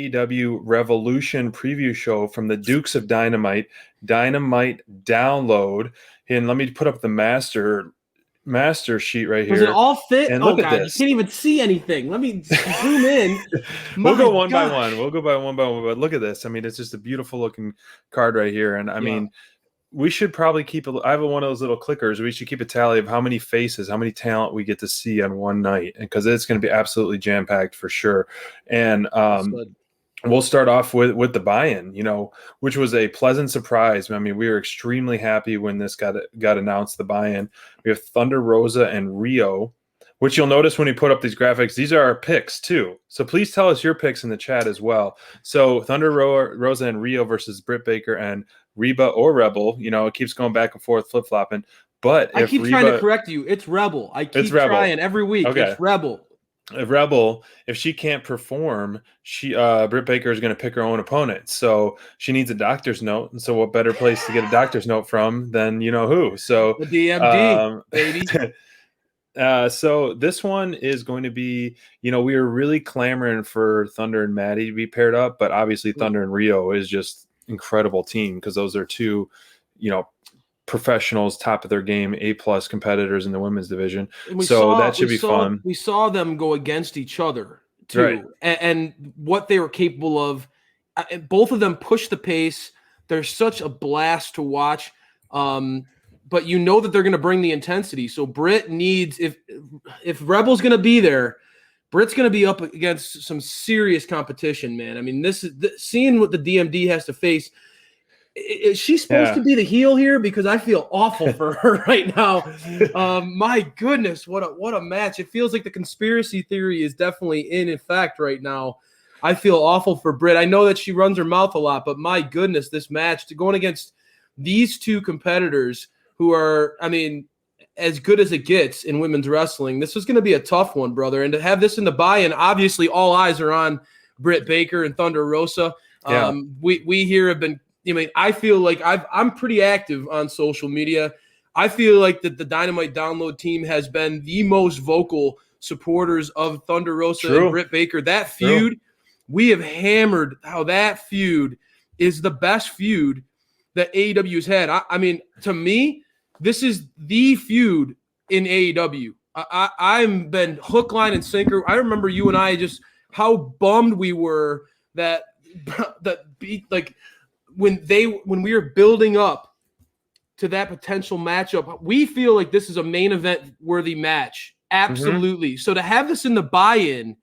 AEW Revolution preview show from the Dukes of Dynamite download. And let me put up the master sheet right here. Does it all fit? And Oh, look at God, this. you can't even see anything. Let me zoom in. We'll go one by gosh. one. We'll go by one by one. But look at this. I mean, it's just a beautiful looking card right here. And I mean, we should probably keep I have one of those little clickers. We should keep a tally of how many faces, how many talent we get to see on one night, because it's going to be absolutely jam packed for sure. And we'll start off with the buy-in, which was a pleasant surprise. I mean, we were extremely happy when this got announced. The buy-in. We have Thunder Rosa and Rio, which you'll notice when we put up these graphics. These are our picks too. So please tell us your picks in the chat as well. So Thunder Rosa and Rio versus Britt Baker and Reba or Rebel. It keeps going back and forth, flip-flopping. But I keep trying to correct you. It's Rebel. I keep trying every week. Okay. It's Rebel. Rebel, if she can't perform, Britt Baker is going to pick her own opponent. So she needs a doctor's note. And so what better place to get a doctor's note from than who? So the DMD, baby. So this one is going to be, we were really clamoring for Thunder and Maddie to be paired up, but obviously Thunder and Rio is just incredible team, because those are two, professionals, top of their game, A+ competitors in the women's division. That should be fun. We saw them go against each other too, right. and what they were capable of. Both of them push the pace. They're such a blast to watch. But that they're going to bring the intensity. So Britt needs, if Rebel's going to be there, Britt's going to be up against some serious competition, man. I mean, this is seeing what the DMD has to face. Is she supposed to be the heel here? Because I feel awful for her right now. My goodness, what a match! It feels like the conspiracy theory is definitely in effect right now. I feel awful for Britt. I know that she runs her mouth a lot, but my goodness, this match, going against these two competitors who are, I mean, as good as it gets in women's wrestling, this is going to be a tough one, brother. And to have this in the buy-in, obviously all eyes are on Britt Baker and Thunder Rosa. We here have been. I feel like I'm pretty active on social media. I feel like that the Dynamite Download team has been the most vocal supporters of Thunder Rosa and Britt Baker. That feud, we have hammered how that feud is the best feud that AEW has had. I mean, to me, this is the feud in AEW. I've been hook, line, and sinker. I remember you and I just how bummed we were that when we were building up to that potential matchup. We feel like this is a main event worthy match. Absolutely. So to have this in the buy-in,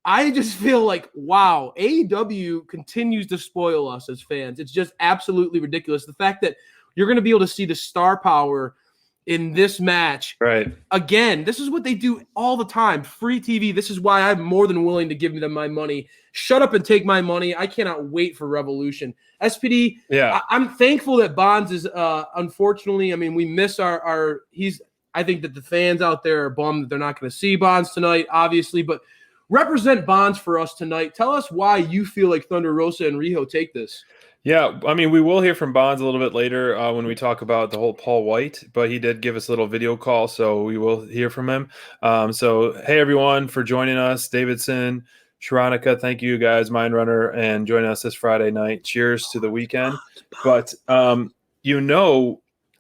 I just feel like, wow, AEW continues to spoil us as fans. It's just absolutely ridiculous. The fact that you're going to be able to see the star power in this match. Right. Again, this is what they do all the time. Free TV. This is why I'm more than willing to give them my money. Shut up and take my money. I cannot wait for Revolution. SPD, I'm thankful that Bonds is, unfortunately, I mean, we miss I think that the fans out there are bummed that they're not going to see Bonds tonight, obviously, but represent Bonds for us tonight. Tell us why you feel like Thunder Rosa and Riho take this. Yeah, I mean, we will hear from Bonds a little bit later when we talk about the whole Paul White, but he did give us a little video call, so we will hear from him. So, hey, everyone, for joining us. Davidson, Sharonica, thank you guys, Mindrunner, and joining us this Friday night. Cheers to the weekend. But,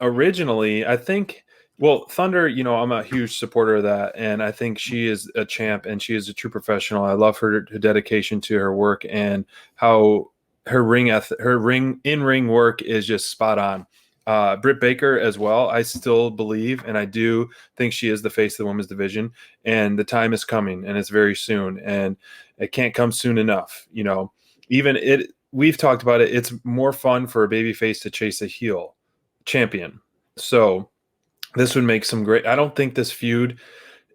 originally, I think – well, Thunder, I'm a huge supporter of that, and I think she is a champ, and she is a true professional. I love her dedication to her work and how – her in-ring work is just spot on. Britt Baker as well, I still believe, and I do think she is the face of the women's division, and the time is coming, and it's very soon, and it can't come soon enough. We've talked about it. It's more fun for a babyface to chase a heel champion. So this would make some great. I think this feud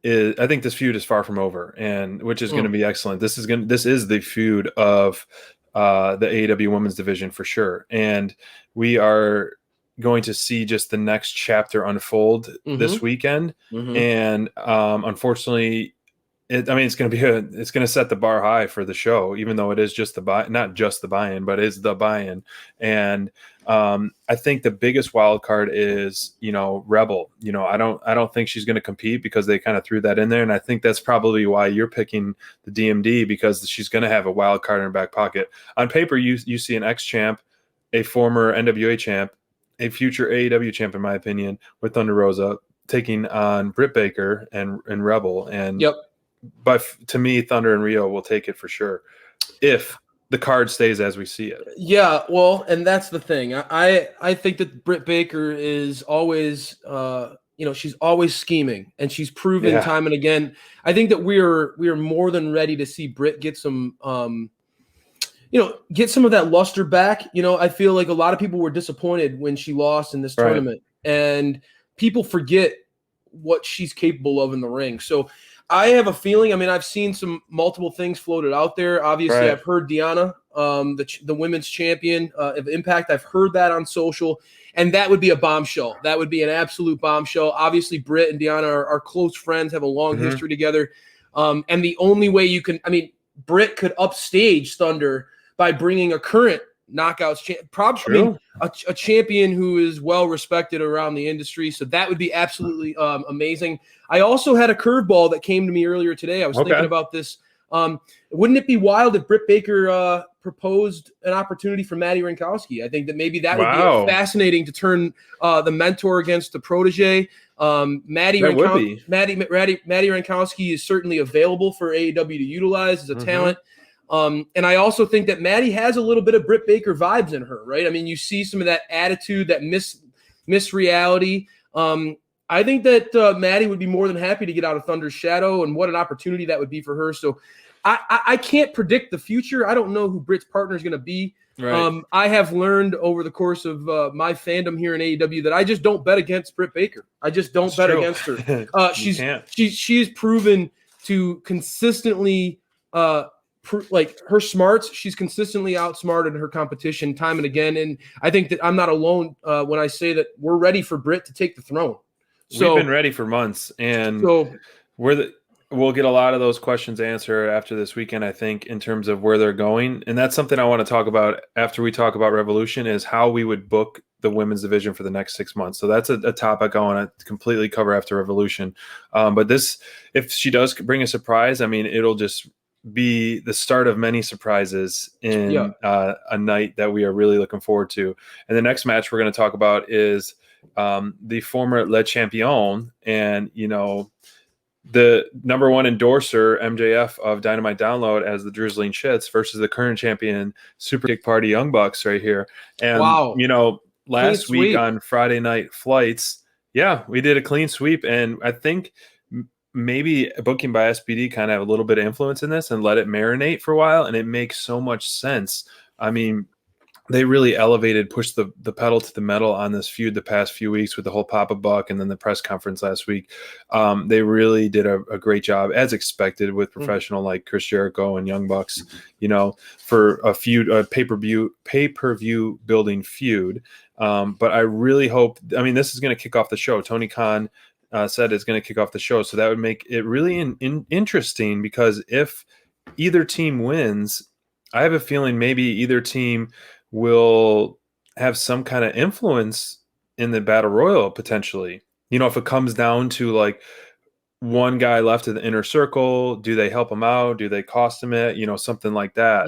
is far from over, and which is going to be excellent. This is the feud of the AEW women's division for sure. And we are going to see just the next chapter unfold this weekend. And unfortunately, it's going to be it's going to set the bar high for the show, even though it is just not just the buy-in, but is the buy-in. And I think the biggest wild card is, Rebel. I don't think she's going to compete because they kind of threw that in there. And I think that's probably why you're picking the DMD, because she's going to have a wild card in her back pocket. On paper, you see an ex-champ, a former NWA champ, a future AEW champ, in my opinion, with Thunder Rosa taking on Britt Baker and Rebel. And yep. But to me, Thunder and Rio will take it for sure if the card stays as we see it. Yeah, well, and that's the thing. I think that Britt Baker is always, she's always scheming, and she's proven time and again. I think that we are more than ready to see Britt get some, get some of that luster back. I feel like a lot of people were disappointed when she lost in this tournament, and people forget what she's capable of in the ring. So I have a feeling, I've seen multiple things floated out there. Obviously, I've heard Deanna, the women's champion of Impact. I've heard that on social, and that would be a bombshell. That would be an absolute bombshell. Obviously, Britt and Deanna are close friends, have a long history together. And the only way you can, Britt could upstage Thunder by bringing a current Knockouts a champion who is well respected around the industry. So that would be absolutely amazing. I also had a curveball that came to me earlier today. I was thinking about this. Wouldn't it be wild if Britt Baker proposed an opportunity for Maddie Rankowski? I think that maybe that would be fascinating to turn the mentor against the protege. Maddie Rankowski is certainly available for AEW to utilize as a talent. And I also think that Maddie has a little bit of Britt Baker vibes in her, right? You see some of that attitude, that miss reality. I think that Maddie would be more than happy to get out of Thunder's shadow, and what an opportunity that would be for her. So I can't predict the future. I don't know who Britt's partner is going to be. Right. I have learned over the course of my fandom here in AEW that I just don't bet against Britt Baker. I just don't bet against her. She's proven to consistently her smarts. She's consistently outsmarted her competition time and again. And I think that I'm not alone when I say that we're ready for Britt to take the throne. So, we've been ready for months, and we'll get a lot of those questions answered after this weekend, I think, in terms of where they're going. And that's something I want to talk about after we talk about Revolution, is how we would book the women's division for the next 6 months. So that's a topic I want to completely cover after Revolution. But if she does bring a surprise, it'll just be the start of many surprises in a night that we are really looking forward to. And the next match we're going to talk about is the former Le Champion and, the number one endorser, MJF of Dynamite Download, as the Drizzling Shits versus the current champion, Super Kick Party Young Bucks right here. And, last week on Friday Night Flights, we did a clean sweep. And I think maybe booking by SPD kind of have a little bit of influence in this and let it marinate for a while. And it makes so much sense. They really pushed the pedal to the metal on this feud the past few weeks with the whole Papa Buck and then the press conference last week. They really did a great job, as expected, with professional like Chris Jericho and Young Bucks, for a pay-per-view building feud. But I really hope, this is going to kick off the show. Tony Khan said it's going to kick off the show. So that would make it really interesting, because if either team wins, I have a feeling maybe either team will have some kind of influence in the battle royal potentially. If it comes down to like one guy left in the inner circle, do they help him out? Do they cost him it? Something like that,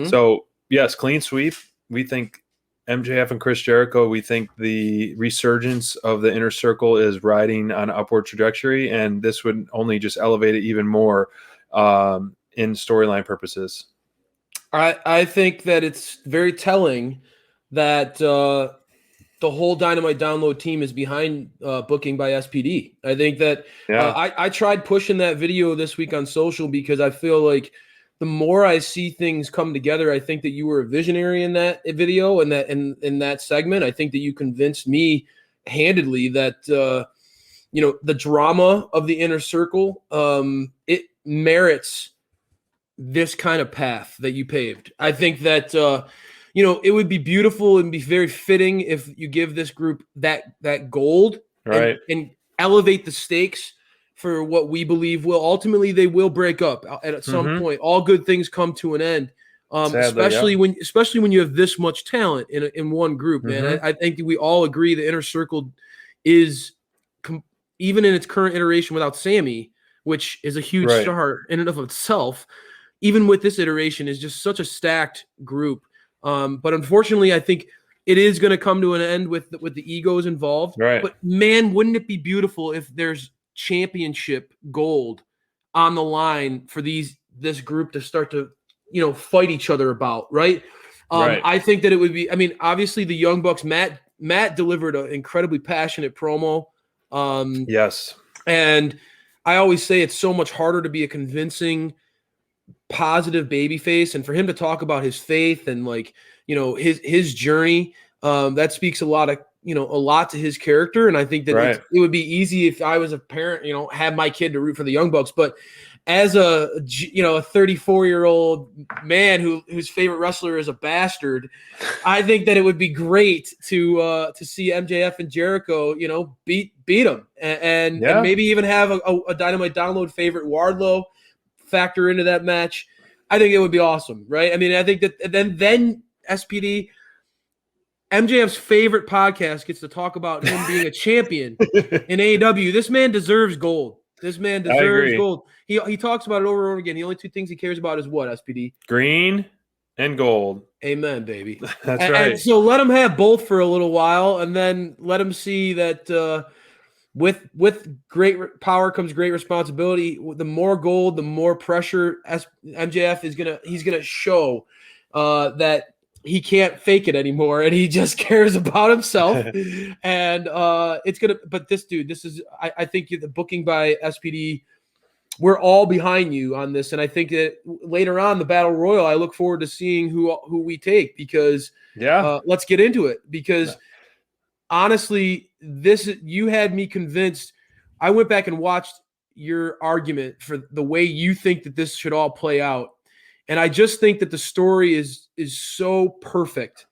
So yes, clean sweep. We think MJF and Chris Jericho, we think the resurgence of the inner circle is riding on an upward trajectory, and this would only just elevate it even more in storyline purposes. I think that it's very telling that the whole Dynamite Download team is behind booking by SPD. I think that I tried pushing that video this week on social, because I feel like the more I see things come together, I think that you were a visionary in that video and that in that segment. I think that you convinced me handedly that the drama of the inner circle, it merits this kind of path that you paved. I think that it would be beautiful and be very fitting if you give this group that gold, right, and elevate the stakes for what we believe will ultimately they will break up at some point. All good things come to an end. Sadly, especially when you have this much talent in one group, man. I think we all agree the Inner Circle is even in its current iteration without Sammy, which is a huge star in and of itself. Even with this iteration, is just such a stacked group. But unfortunately, I think it is going to come to an end with the egos involved. Right. But man, wouldn't it be beautiful if there's championship gold on the line for this group to start to fight each other about, right? I think that it would be. I mean, obviously the Young Bucks. Matt delivered an incredibly passionate promo. Yes, and I always say it's so much harder to be a convincing, positive babyface, and for him to talk about his faith and his journey, that speaks a lot to his character. And I think that it would be easy if I was a parent, have my kid to root for the Young Bucks, but as a 34-year-old man whose favorite wrestler is a bastard, I think that it would be great to see MJF and Jericho, beat them and maybe even have a Dynamite download favorite Wardlow factor into that match. I think it would be awesome, right? I mean, I think that then SPD, MJF's favorite podcast gets to talk about him being a champion in AEW. This man deserves gold. This man deserves gold. He talks about it over and over again. The only two things he cares about is what, SPD? Green and gold. Amen, baby. That's right. And so let him have both for a little while, and then let him see that with great power comes great responsibility. The more gold, the more pressure MJF he's gonna show that he can't fake it anymore, and he just cares about himself. And it's gonna. But this dude, I think the booking by SPD, we're all behind you on this, and I think that later on the Battle Royal, I look forward to seeing who we take, because let's get into it, because honestly, you had me convinced. I went back and watched your argument for the way you think that this should all play out, and I just think that the story is so perfect.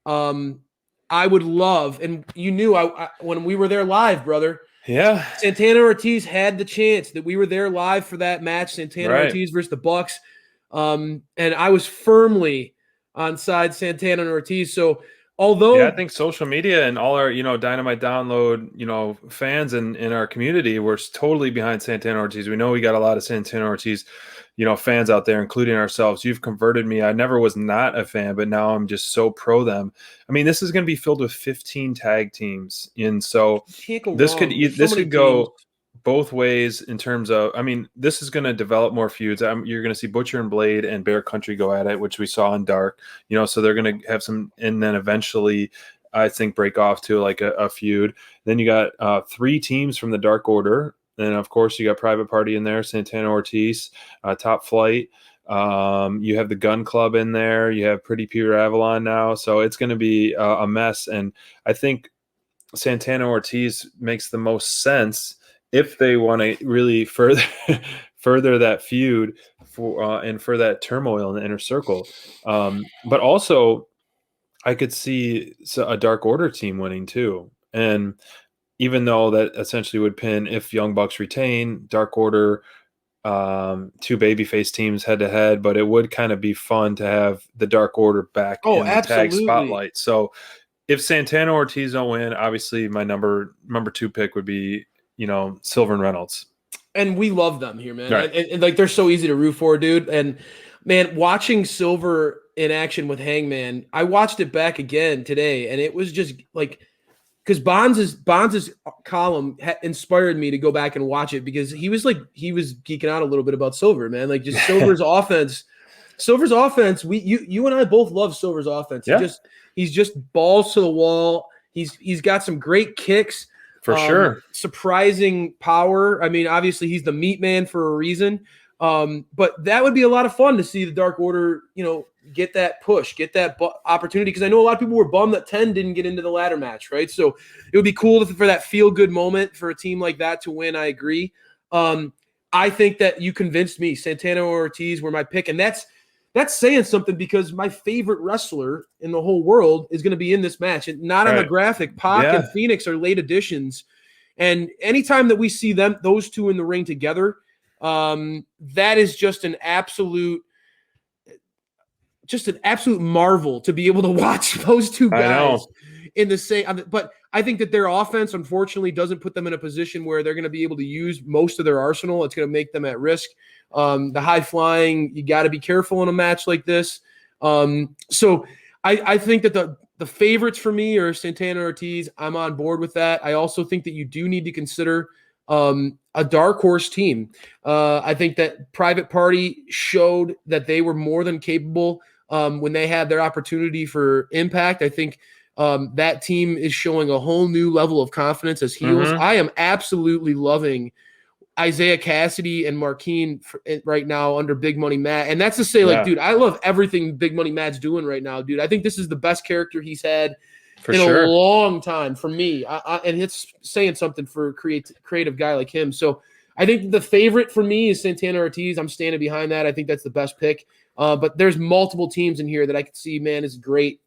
I would love, and you knew when we were there live, brother. Yeah, Santana Ortiz had the chance that we were there live for that match, Santana Ortiz versus the Bucks, and I was firmly on side Santana and Ortiz. So although I think social media and all our Dynamite download fans in our community were totally behind Santana Ortiz. We know we got a lot of Santana Ortiz fans out there, including ourselves. You've converted me. I never was not a fan, but now I'm just so pro them. I mean, this is going to be filled with 15 tag teams, and so this could go both ways in terms of. I mean, this is going to develop more feuds. You're going to see Butcher and Blade and Bear Country go at it, which we saw in Dark. So they're going to have some, and then eventually, I think, break off to like a feud. Then you got 3 teams from the Dark Order. And of course, you got Private Party in there, Santana Ortiz, Top Flight. You have the Gun Club in there. You have Pretty Pure Avalon now. So it's going to be a mess. And I think Santana Ortiz makes the most sense if they want to really further that feud and for that turmoil in the Inner Circle. But also, I could see a Dark Order team winning too. And even though that essentially would pin, if Young Bucks retain, Dark Order, 2 babyface teams head to head, but it would kind of be fun to have the Dark Order back in the tag spotlight. So if Santana Ortiz don't win, obviously my number 2 pick would be, Silver and Reynolds. And we love them here, man. Right. And like, they're so easy to root for, dude. And man, watching Silver in action with Hangman, I watched it back again today, and it was just like, because Bonds' column inspired me to go back and watch it, because he was geeking out a little bit about Silver, man. Like, just Silver's offense. Silver's offense. You and I both love Silver's offense. Yeah. He's just balls to the wall. He's got some great kicks. For sure. Surprising power. I mean, obviously he's the meat man for a reason. But that would be a lot of fun to see the Dark Order, get that push, get that opportunity. Because I know a lot of people were bummed that 10 didn't get into the ladder match, right? So it would be cool for that feel-good moment for a team like that to win. I agree. I think that you convinced me. Santana or Ortiz were my pick. And that's saying something, because my favorite wrestler in the whole world is going to be in this match. And not on the graphic. Pac and Phoenix are late additions. And anytime that we see those two in the ring together, that is just an absolute marvel to be able to watch those two guys in the same. But I think that their offense, unfortunately, doesn't put them in a position where they're going to be able to use most of their arsenal. It's going to make them at risk. The high flying, you got to be careful in a match like this. So I think that the favorites for me are Santana and Ortiz. I'm on board with that. I also think that you do need to consider a dark horse team. I think that Private Party showed that they were more than capable when they had their opportunity for Impact. I think that team is showing a whole new level of confidence as heels. Mm-hmm. I am absolutely loving Isaiah Cassidy and Marquine right now under Big Money Matt. And that's to say, like, dude, I love everything Big Money Matt's doing right now, dude. I think this is the best character he's had in a long time for me. And it's saying something for a creative guy like him. So I think the favorite for me is Santana Ortiz. I'm standing behind that. I think that's the best pick. But there's multiple teams in here that I could see, man, is great,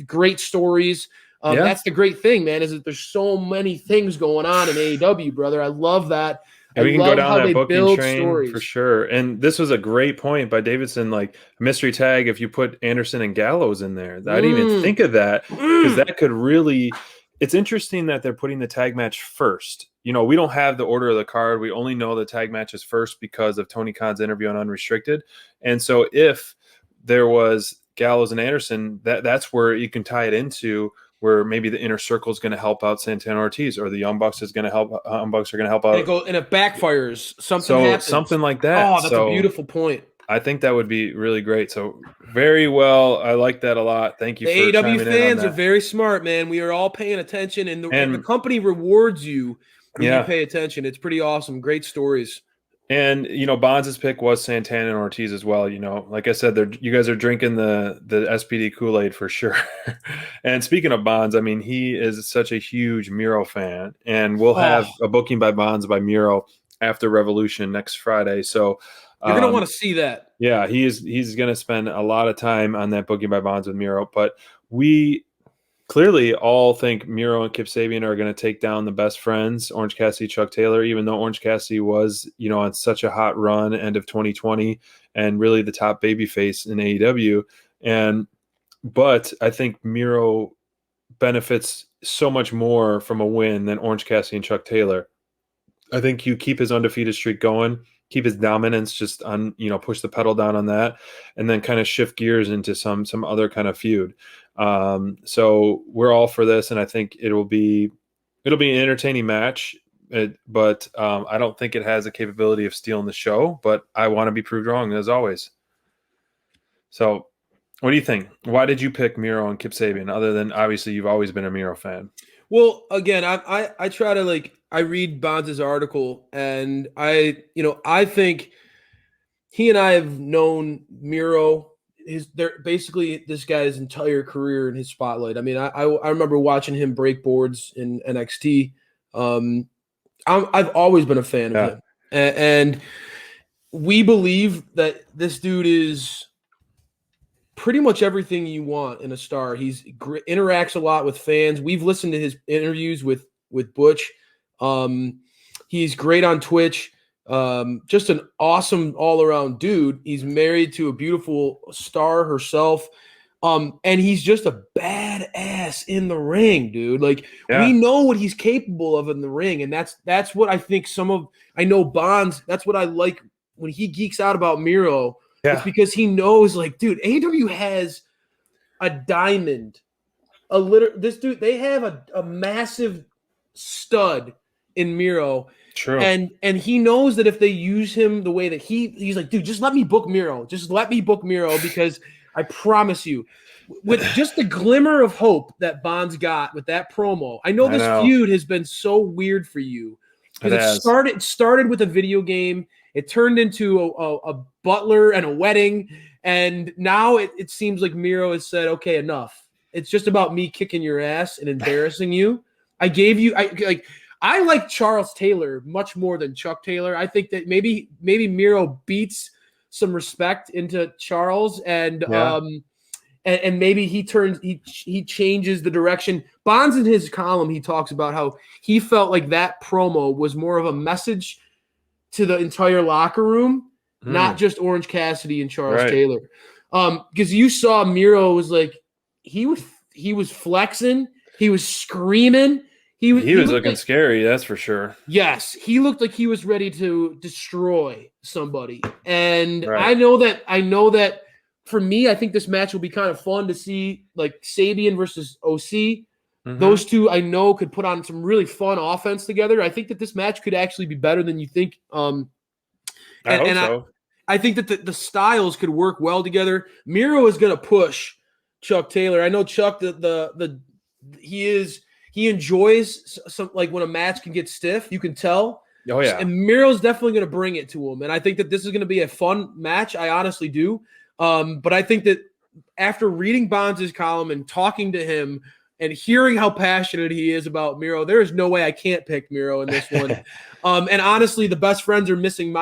great stories. That's the great thing, man, is that there's so many things going on in AEW, brother. I love that. And we can go down that booking train stories. for sure. And this was a great point by Davidson, like mystery tag, if you put Anderson and Gallows in there. I didn't even think of that because that could really – it's interesting that they're putting the tag match first. We don't have the order of the card. We only know the tag match is first because of Tony Khan's interview on Unrestricted. And so if there was Gallows and Anderson, that's where you can tie it into – where maybe the inner circle is going to help out Santana Ortiz, or the Young Bucks is going to help. Bucks are going to help out. And it backfires. Something happens. Something like that. Oh, that's a beautiful point. I think that would be really great. So very well. I like that a lot. Thank you. The AEW fans are very smart, man. We are all paying attention, and the company rewards you when you pay attention. It's pretty awesome. Great stories. And, Bonds' pick was Santana and Ortiz as well. Like I said, you guys are drinking the SPD Kool-Aid for sure. And speaking of Bonds, I mean, he is such a huge Miro fan. And we'll have a booking by Bonds by Miro after Revolution next Friday. So you're going to want to see that. Yeah, he's going to spend a lot of time on that booking by Bonds with Miro. But we clearly all think Miro and Kip Sabian are going to take down the best friends, Orange Cassidy, Chuck Taylor, even though Orange Cassidy was, on such a hot run end of 2020 and really the top babyface in AEW. But I think Miro benefits so much more from a win than Orange Cassidy and Chuck Taylor. I think you keep his undefeated streak going, keep his dominance just on, push the pedal down on that, and then kind of shift gears into some other kind of feud. So we're all for this, and I think it'll be an entertaining match. But I don't think it has the capability of stealing the show. But I want to be proved wrong as always. So, what do you think? Why did you pick Miro and Kip Sabian? Other than obviously you've always been a Miro fan. Well, again, I try to I read Bonds' article, and I think he and I have known Miro. They're basically this guy's entire career in his spotlight. I mean, I remember watching him break boards in NXT. I've always been a fan of him, and we believe that this dude is pretty much everything you want in a star. He's interacts a lot with fans. We've listened to his interviews with Butch. He's great on Twitch. Just an awesome all-around dude. He's married to a beautiful star herself. And he's just a badass in the ring, dude. We know what he's capable of in the ring. And that's what I think I know Bonds, that's what I like when he geeks out about Miro. Yeah. It's because he knows, dude, AEW has a diamond. This dude, they have a massive stud in Miro. True. And he knows that if they use him the way that he's like, dude, just let me book Miro. Just let me book Miro, because I promise you, with just the glimmer of hope that Bonds got with that promo. I know this feud has been so weird for you. Because it started with a video game. It turned into a butler and a wedding. And now it seems like Miro has said, okay, enough. It's just about me kicking your ass and embarrassing you. I like Charles Taylor much more than Chuck Taylor. I think that maybe and maybe he changes the direction. Bonds in his column, he talks about how he felt like that promo was more of a message to the entire locker room, not just Orange Cassidy and Charles Taylor. Because you saw Miro was like he was flexing, he was screaming. He was looking scary, that's for sure. Yes, he looked like he was ready to destroy somebody. And I know that for me, I think this match will be kind of fun to see, like Sabian versus OC. Those two I know could put on some really fun offense together. I think that this match could actually be better than you think. I hope so. I think that the styles could work well together. Miro is going to push Chuck Taylor. I know Chuck he enjoys some, like when a match can get stiff, you can tell. Oh yeah. And Miro's definitely going to bring it to him. And I think that this is going to be a fun match. I honestly do. But I think that after reading Bonds' column and talking to him and hearing how passionate he is about Miro, there is no way I can't pick Miro in this one. And honestly, the best friends are missing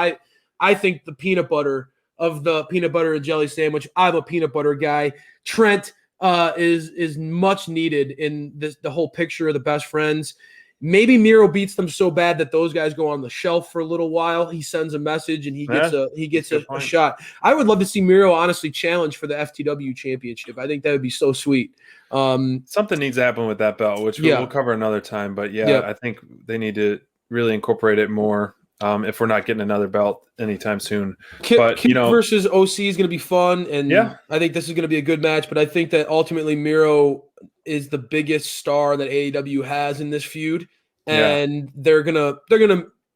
I think the peanut butter of the peanut butter and jelly sandwich. I'm a peanut butter guy. Trent is much needed in the whole picture of the best friends. Maybe Miro beats them so bad that those guys go on the shelf for a little while. He sends a message and he gets a shot. I would love to see Miro honestly challenge for the FTW championship. I think that would be so sweet. Something needs to happen with that belt, which we'll cover another time. But I think they need to really incorporate it more. If we're not getting another belt anytime soon. Kip versus OC is going to be fun, and I think this is going to be a good match. But I think that ultimately Miro is the biggest star that AEW has in this feud, and they're gonna.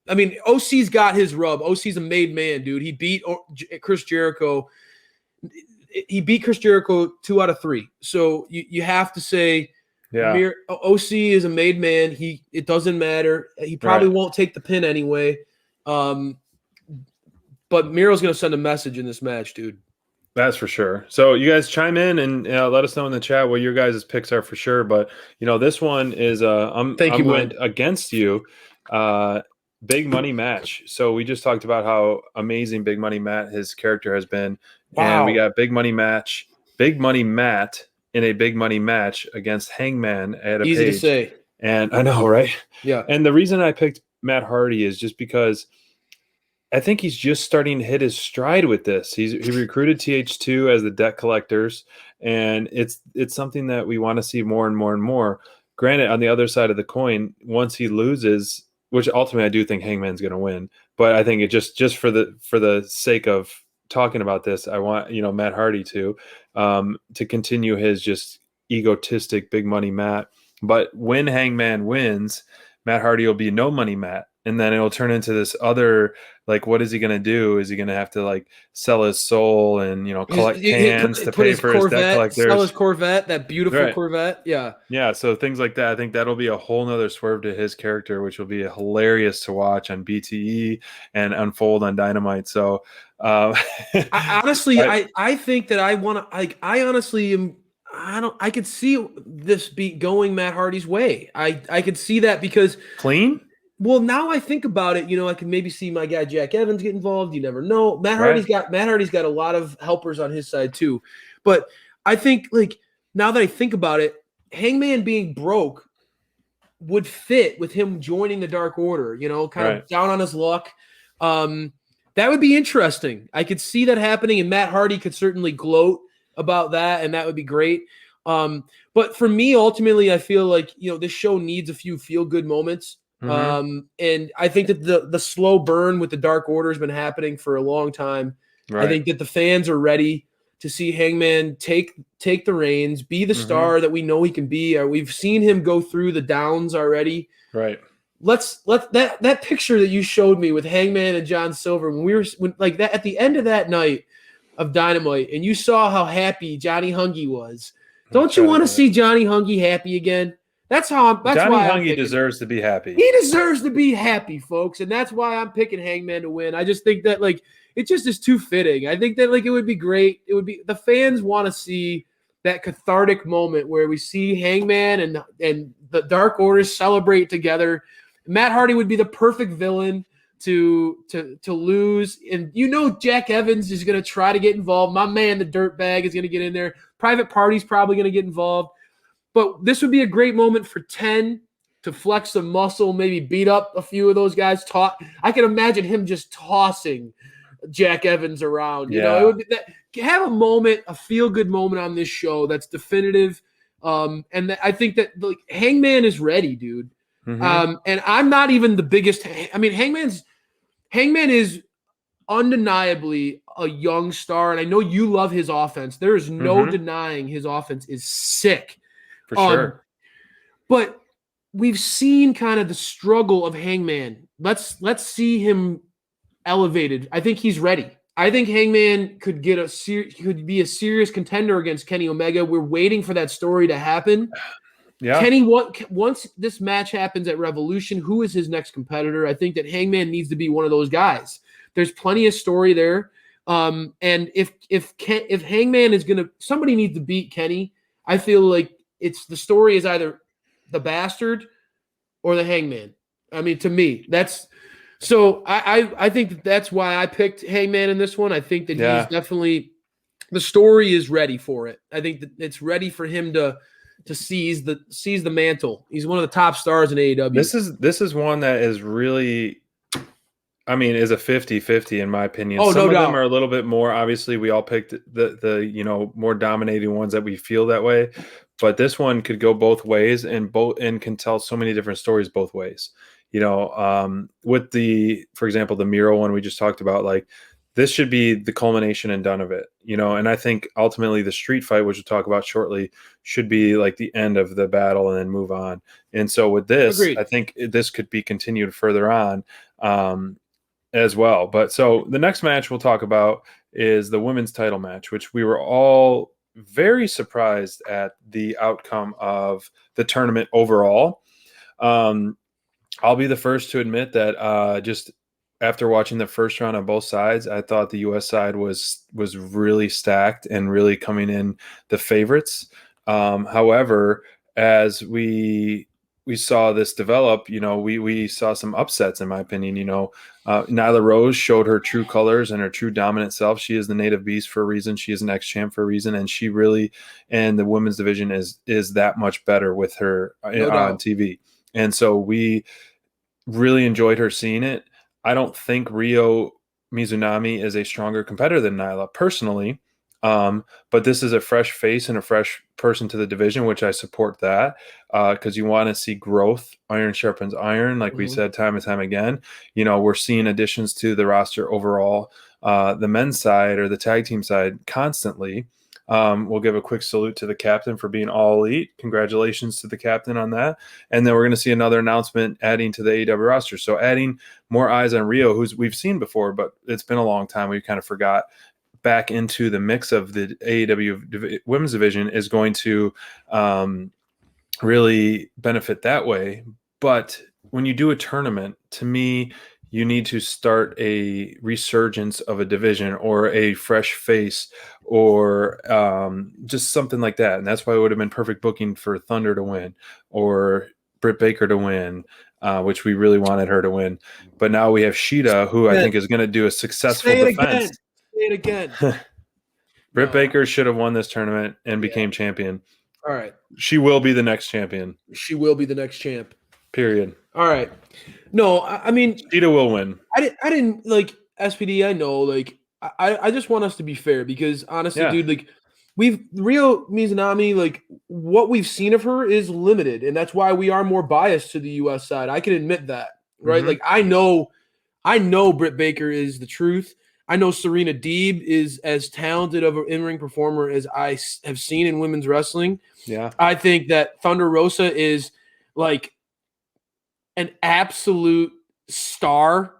I mean, OC's got his rub. OC's a made man, dude. He beat Chris Jericho. He beat Chris Jericho 2 out of 3. So you have to say. Yeah, OC is a made man. It doesn't matter. He probably won't take the pin anyway. But Miro's going to send a message in this match, dude. That's for sure. So you guys chime in and let us know in the chat what your guys' picks are for sure. But this one is I'm going against you. Big Money match. So we just talked about how amazing Big Money Matt, his character, has been. Wow. And we got Big Money Matt in a big money match against Hangman at a Easy page. To say. And I know, right? Yeah. And the reason I picked Matt Hardy is just because I think he's just starting to hit his stride with this. He recruited TH2 as the debt collectors, and it's something that we want to see more and more and more. Granted, on the other side of the coin, once he loses, which ultimately I do think Hangman's going to win, but I think it just for the sake of talking about this, I want Matt Hardy to continue his just egotistic big money Matt. But when Hangman wins, Matt Hardy will be no money Matt, and then it'll turn into this other, like, what is he going to do? Is he going to have to like sell his soul and collect cans to pay for his debt collectors? Sell his Corvette, that beautiful Corvette. Yeah. So things like that. I think that'll be a whole nother swerve to his character, which will be hilarious to watch on BTE and unfold on Dynamite. So I think that I want to. Like, I honestly am. I could see this be going Matt Hardy's way. I could see that because clean. Well, now I think about it, I can maybe see my guy Jack Evans get involved. You never know. Matt Hardy's got a lot of helpers on his side too. But I think, like, now that I think about it, Hangman being broke would fit with him joining the Dark Order, kind of down on his luck. That would be interesting. I could see that happening, and Matt Hardy could certainly gloat about that, and that would be great. But for me, ultimately, I feel like, this show needs a few feel-good moments. Mm-hmm. And I think that the slow burn with the Dark Order has been happening for a long time. Right. I think that the fans are ready to see Hangman take the reins, be the star that we know he can be. We've seen him go through the downs already. Right. Let that picture that you showed me with Hangman and John Silver when like that at the end of that night of Dynamite, and you saw how happy Johnny Hungy was. Don't you want to see Johnny Hungy happy again? That's why Hungy deserves to be happy. He deserves to be happy, folks, and that's why I'm picking Hangman to win. I just think that, like, it just is too fitting. I think that, like, it would be great. It would be, the fans want to see that cathartic moment where we see Hangman and the Dark Order celebrate together. Matt Hardy would be the perfect villain to lose. And Jack Evans is going to try to get involved. My man, the Dirtbag, is going to get in there. Private Party's probably going to get involved. But this would be a great moment for 10 to flex some muscle, maybe beat up a few of those guys. I can imagine him just tossing Jack Evans around. It would be have a moment, a feel-good moment on this show that's definitive. And I think that Hangman is ready, dude. Mm-hmm. And I'm not even the biggest. I mean, Hangman is undeniably a young star, and I know you love his offense. There is no denying his offense is sick. For sure. But we've seen kind of the struggle of Hangman. Let's see him elevated. I think he's ready. I think Hangman could could be a serious contender against Kenny Omega. We're waiting for that story to happen. Yeah. Kenny, once this match happens at Revolution, who is his next competitor? I think that Hangman needs to be one of those guys. There's plenty of story there. And if Hangman is gonna, somebody needs to beat Kenny. I feel like the story is either the Bastard or the Hangman. I mean, to me, so I think that's why I picked Hangman in this one. I think that he's definitely, the story is ready for it. I think that it's ready for him to seize the mantle. He's one of the top stars in AEW. This is one that is really, I mean, is a 50-50 in my opinion. Oh, Some no of doubt. them are a little bit more, obviously we all picked the more dominating ones that we feel that way, but this one could go both ways and can tell so many different stories both ways. With for example, the Miro one we just talked about, like this should be the culmination and done of it, and I think ultimately the street fight, which we'll talk about shortly, should be like the end of the battle and then move on. And so with this, Agreed. I think this could be continued further on as well. But so the next match we'll talk about is the women's title match, which we were all very surprised at the outcome of the tournament overall. I'll be the first to admit that just after watching the first round on both sides, I thought the U.S. side was really stacked and really coming in the favorites. However, as we saw this develop, we saw some upsets, in my opinion. Nyla Rose showed her true colors and her true dominant self. She is the native beast for a reason. She is an ex-champ for a reason, and she really, and the women's division is that much better with her on TV. And so we really enjoyed her seeing it. I don't think Ryo Mizunami is a stronger competitor than Nyla personally, but this is a fresh face and a fresh person to the division, which I support that because you want to see growth. Iron sharpens iron, like we said time and time again. We're seeing additions to the roster overall, the men's side or the tag team side constantly. We'll give a quick salute to the captain for being all elite. Congratulations to the captain on that. And then we're going to see another announcement adding to the AEW roster. So adding more eyes on Ryo, who's we've seen before, but it's been a long time. We kind of forgot, back into the mix of the AEW women's division is going to really benefit that way. But when you do a tournament, to me, you need to start a resurgence of a division or a fresh face or just something like that. And that's why it would have been perfect booking for Thunder to win or Britt Baker to win, which we really wanted her to win. But now we have Shida, who I think is going to do a successful defense. Say it again. Britt Baker should have won this tournament and became champion. All right. She will be the next champion. She will be the next champ. Period. All right. No, I mean, Shida will win. I didn't like SPD. I know, like, I just want us to be fair because honestly, dude, like, Ryo Mizunami, like, what we've seen of her is limited, and that's why we are more biased to the U.S. side. I can admit that, right? Mm-hmm. Like, I know Britt Baker is the truth. I know Serena Deeb is as talented of an in-ring performer as I have seen in women's wrestling. Yeah. I think that Thunder Rosa is like an absolute star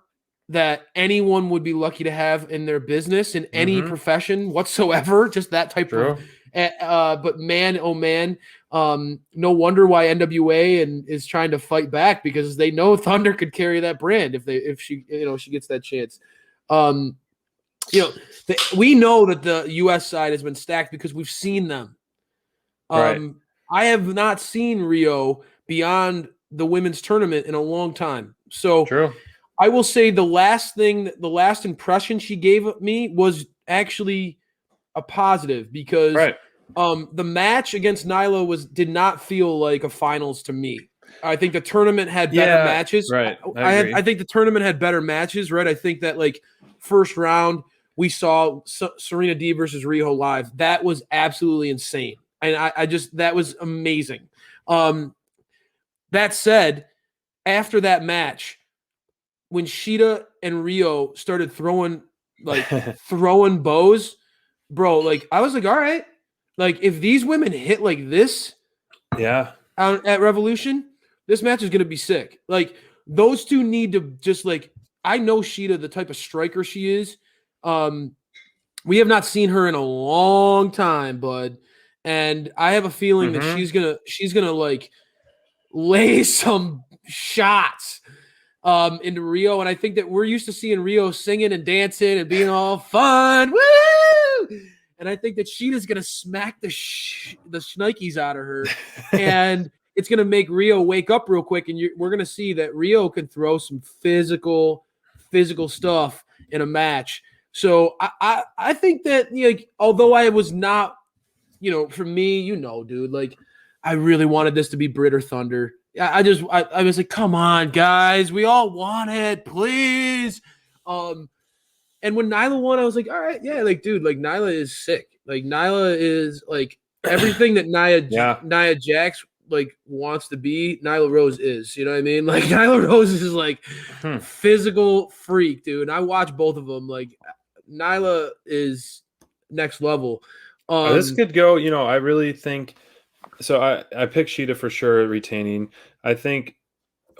that anyone would be lucky to have in their business in any profession whatsoever. Just that type of. But man, oh man, no wonder why NWA is trying to fight back because they know Thunder could carry that brand if she gets that chance. We know that the U.S. side has been stacked because we've seen them. Right. I have not seen Ryo beyond the women's tournament in a long time. So true. I will say the last impression she gave me was actually a positive because Right. the match against Nyla did not feel like a finals to me. I think the tournament had better matches. Right. I agree. I think the tournament had better matches, right? I think that like first round we saw Serena D versus Riho live. That was absolutely insane. And I just, that was amazing. That said, after that match, when Shida and Rio started throwing bows, bro, like I was like, all right, like if these women hit like this, at Revolution, this match is gonna be sick. Like those two need to just like, I know Shida, the type of striker she is. We have not seen her in a long time, bud, and I have a feeling that she's gonna like lay some shots into Rio, and I think that we're used to seeing Rio singing and dancing and being all fun, woo! And I think that Sheeta's gonna smack the shnikes out of her, and it's gonna make Rio wake up real quick, and we're gonna see that Rio can throw some physical stuff in a match. So I think that, like, although I was not, for me, dude, like I really wanted this to be Britt or Thunder. I was like, come on, guys, we all want it, please. And when Nyla won, I was like, all right, yeah, like, dude, like Nyla is sick. Like Nyla is like everything that Nia Jax like wants to be. Nyla Rose is, you know what I mean? Like Nyla Rose is like physical freak, dude. And I watch both of them. Like Nyla is next level. This could go, I really think so. I picked Sheeta for sure retaining. I think,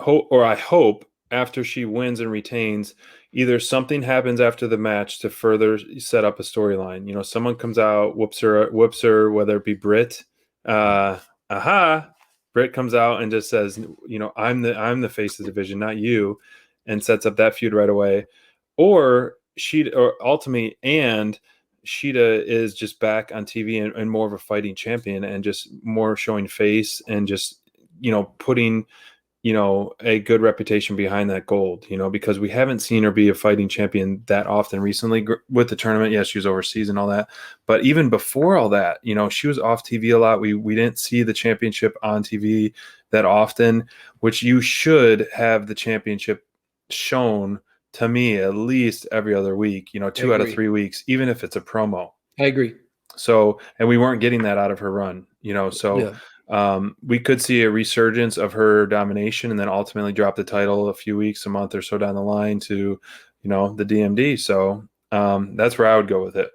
I hope after she wins and retains, either something happens after the match to further set up a storyline. Someone comes out, whoops her, whether it be Britt. Britt comes out and just says, I'm the face of the division, not you, and sets up that feud right away. Or ultimately, and Sheeta is just back on TV and more of a fighting champion and just more showing face and just, putting, a good reputation behind that gold, because we haven't seen her be a fighting champion that often recently with the tournament. Yes, she was overseas and all that. But even before all that, she was off TV a lot. We didn't see the championship on TV that often, which you should have the championship shown to me at least every other week, 2 out of 3 weeks, even if it's a promo. I agree. So, and we weren't getting that out of her run, we could see a resurgence of her domination and then ultimately drop the title a month or so down the line to, the DMD. So that's where I would go with it.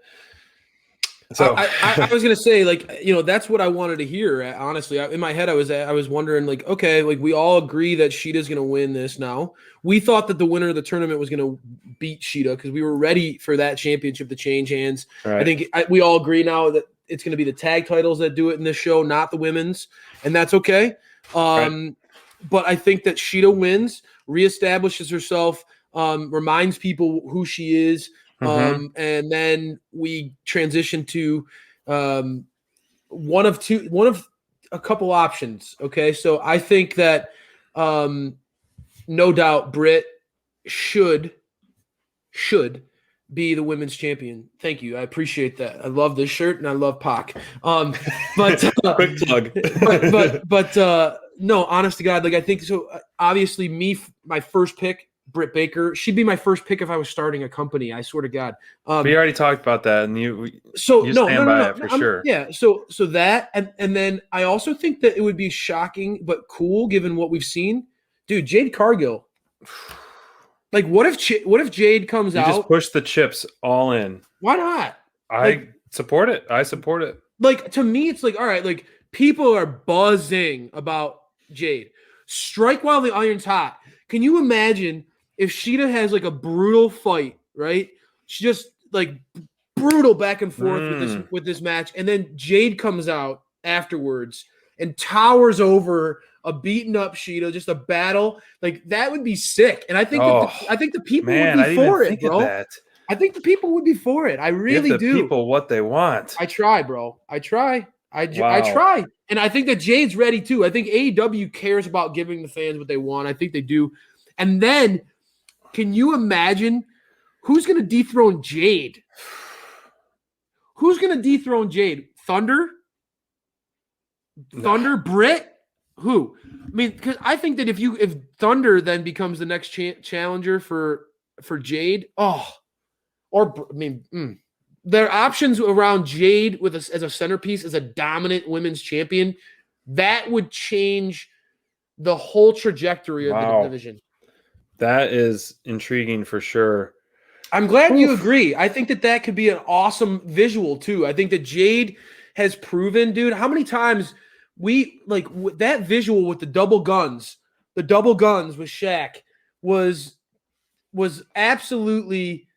So I was going to say, like, that's what I wanted to hear. Honestly, in my head, I was wondering, like, okay, like we all agree that Sheeta's going to win this now. We thought that the winner of the tournament was going to beat Sheeta because we were ready for that championship to change hands. Right. I think we all agree now that it's going to be the tag titles that do it in this show, not the women's, and that's okay. Right. But I think that Sheeta wins, reestablishes herself, reminds people who she is. And then we transition to one of a couple options. Okay. So I think that no doubt Britt should be the women's champion. Thank you. I appreciate that. I love this shirt and I love Pac. But quick plug. but no, honest to God, like I think so. Obviously, my first pick, Britt Baker. She'd be my first pick if I was starting a company. I swear to God. We already talked about that, and you stand by it for sure. Yeah. So that, and then I also think that it would be shocking but cool given what we've seen, dude. Jade Cargill. Like, what if Jade comes out? Just push the chips all in. Why not? I support it. Like, to me, it's like, all right, like people are buzzing about Jade. Strike while the iron's hot. Can you imagine if Sheeta has like a brutal fight, right? She just like brutal back and forth with this match, and then Jade comes out afterwards and towers over a beaten up Sheeta, just a battle. Like that would be sick. And I think the people would be for it, bro. I think the people would be for it. I really do. Give the people what they want. I try, bro. I try. I try. And I think that Jade's ready too. I think AEW cares about giving the fans what they want. I think they do. And then can you imagine who's going to dethrone Jade? Who's going to dethrone Jade? Thunder? Thunder? Britt? Who? I mean, because I think that if Thunder then becomes the next challenger for Jade, their options around Jade as a centerpiece, as a dominant women's champion, that would change the whole trajectory of the division. That is intriguing for sure. I'm glad you agree. I think that could be an awesome visual too. I think that Jade has proven, dude, how many times we that visual with the double guns with Shaq was absolutely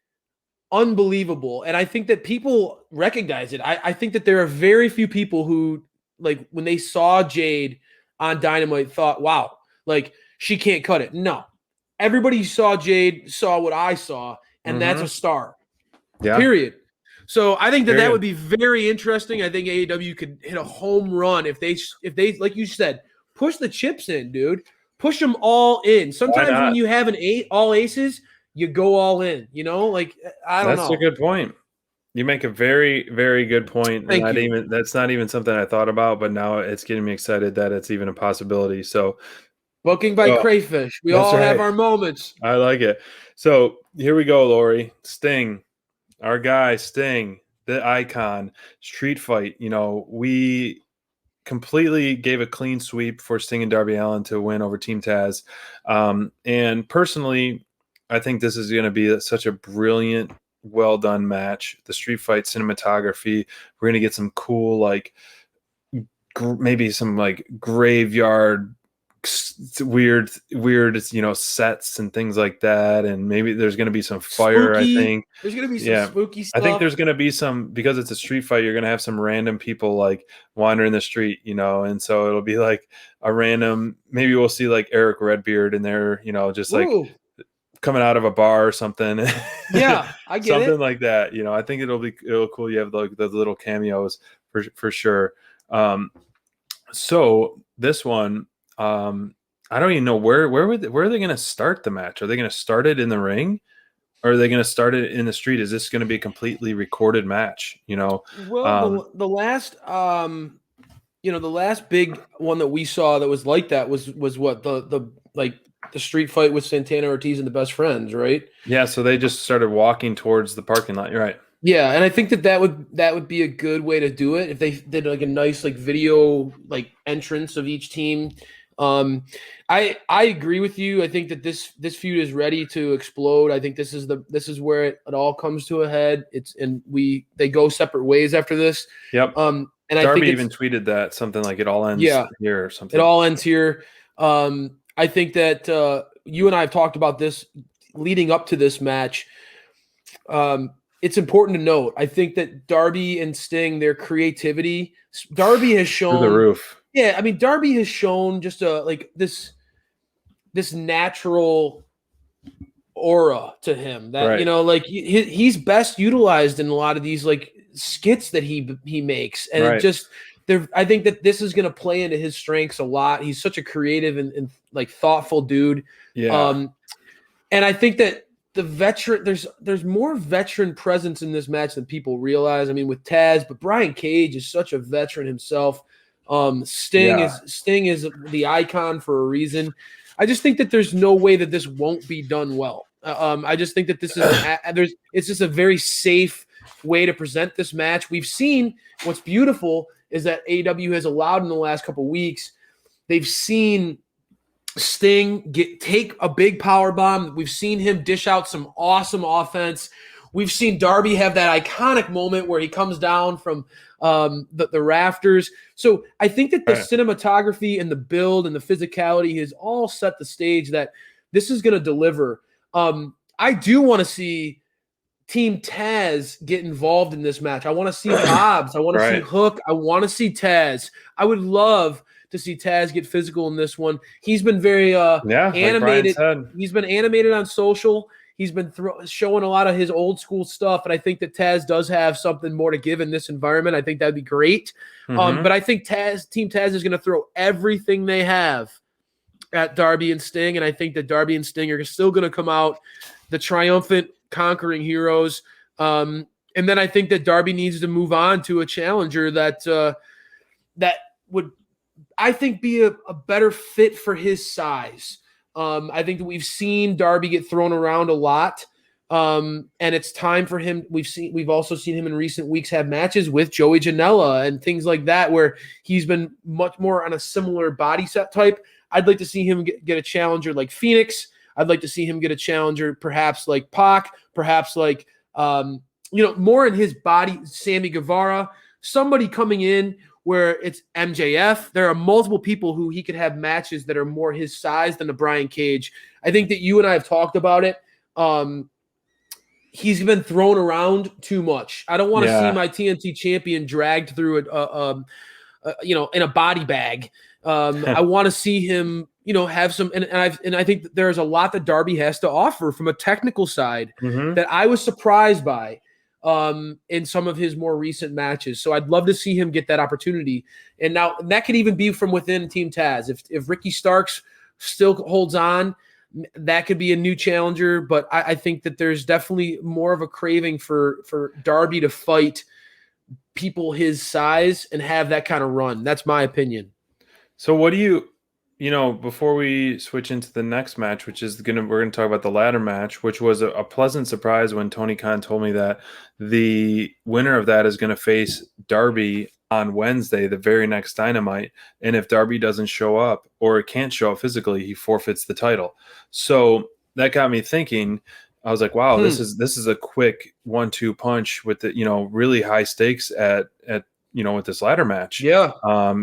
unbelievable. And I think that people recognize it. I think that there are very few people who, like, when they saw Jade on Dynamite, thought, wow, like, she can't cut it. No. Everybody saw Jade, saw what I saw, and that's a star. Yeah. Period. So I think that would be very interesting. I think AEW could hit a home run if they, like you said, push the chips in, dude. Push them all in. Sometimes when you have all aces, you go all in. You know, like, I don't know. That's a good point. You make a very, very good point. Thank you. That's not even something I thought about, but now it's getting me excited that it's even a possibility. So, booking by Crayfish. We all have our moments. I like it. So here we go, Lori. Sting, our guy, Sting, the icon, street fight. You know, we completely gave a clean sweep for Sting and Darby Allin to win over Team Taz. And personally, I think this is going to be such a brilliant, well done match. The street fight cinematography. We're going to get some cool, like, maybe some like graveyard weird sets and things like that, and maybe there's going to be some fire. Spooky. I think there's going to be some spooky stuff. I think there's going to be some, because it's a street fight, you're going to have some random people like wandering the street, and so it'll be like a random, maybe we'll see like Eric Redbeard in there, just like coming out of a bar or something. Yeah, I get something it. like that. I think it'll cool. You have like the little cameos for sure. So this one, I don't even know where are they going to start the match? Are they going to start it in the ring, or are they going to start it in the street? Is this going to be a completely recorded match? Well, the last the last big one that we saw that was like that was what the street fight with Santana Ortiz and the Best Friends, right? Yeah, so they just started walking towards the parking lot. You're right. Yeah, and I think that would be a good way to do it if they did like a nice like video like entrance of each team. I agree with you. I think that this feud is ready to explode. I think this is where it all comes to a head. They go separate ways after this. Yep. And Darby I think even tweeted that something like it all ends here or something. It all ends here. I think that you and I have talked about this leading up to this match. It's important to note, I think that Darby and Sting, their creativity, Darby has shown through the roof. Yeah, I mean, Darby has shown just this natural aura to him that like he's best utilized in a lot of these like skits that he makes, and it just I think that this is going to play into his strengths a lot. He's such a creative and like thoughtful dude. Yeah, and I think that the veteran, there's more veteran presence in this match than people realize. I mean, with Taz, but Brian Cage is such a veteran himself. Sting is the icon for a reason. I just think that there's no way that this won't be done well. I just think that this is it's just a very safe way to present this match. We've seen what's beautiful is that AEW has allowed in the last couple of weeks. They've seen Sting take a big power bomb. We've seen him dish out some awesome offense. We've seen Darby have that iconic moment where he comes down from the rafters. So I think that the cinematography and the build and the physicality has all set the stage that this is going to deliver. I do want to see Team Taz get involved in this match. I want to see Hobbs. I want to see Hook. I want to see Taz. I would love to see Taz get physical in this one. He's been very animated. Like he's been animated on social. He's been showing a lot of his old school stuff, and I think that Taz does have something more to give in this environment. I think that'd be great. But I think Team Taz is going to throw everything they have at Darby and Sting, and I think that Darby and Sting are still going to come out the triumphant, conquering heroes. And then I think that Darby needs to move on to a challenger that would, I think, be a better fit for his size. I think that we've seen Darby get thrown around a lot. And it's time for him. We've also seen him in recent weeks have matches with Joey Janela and things like that, where he's been much more on a similar body set type. I'd like to see him get a challenger like Phoenix. I'd like to see him get a challenger perhaps like Pac, perhaps like, more in his body, Sammy Guevara, somebody coming in where it's MJF. There are multiple people who he could have matches that are more his size than the Brian Cage. I think that you and I have talked about it. He's been thrown around too much. I don't want to see my TNT champion dragged through in a body bag. I want to see him, have some, and I think that there's a lot that Darby has to offer from a technical side that I was surprised by in some of his more recent matches. So I'd love to see him get that opportunity. And now that could even be from within Team Taz. If Ricky Starks still holds on, that could be a new challenger, but I think that there's definitely more of a craving for Darby to fight people his size and have that kind of run. That's my opinion. So what do you before we switch into the next match, which is we're gonna talk about the ladder match, which was a pleasant surprise when Tony Khan told me that the winner of that is going to face Darby on Wednesday, the very next Dynamite. And if Darby doesn't show up or can't show up physically, he forfeits the title. So that got me thinking. I was like, wow, this is a quick 1-2 punch with the, really high stakes at with this ladder match. Yeah.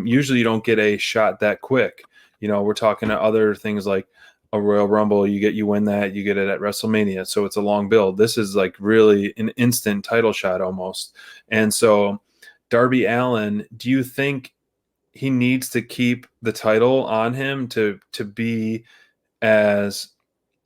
Usually you don't get a shot that quick. We're talking to other things like a Royal Rumble. You win that, you get it at WrestleMania. So it's a long build. This is like really an instant title shot almost. And so Darby Allin, do you think he needs to keep the title on him to be as,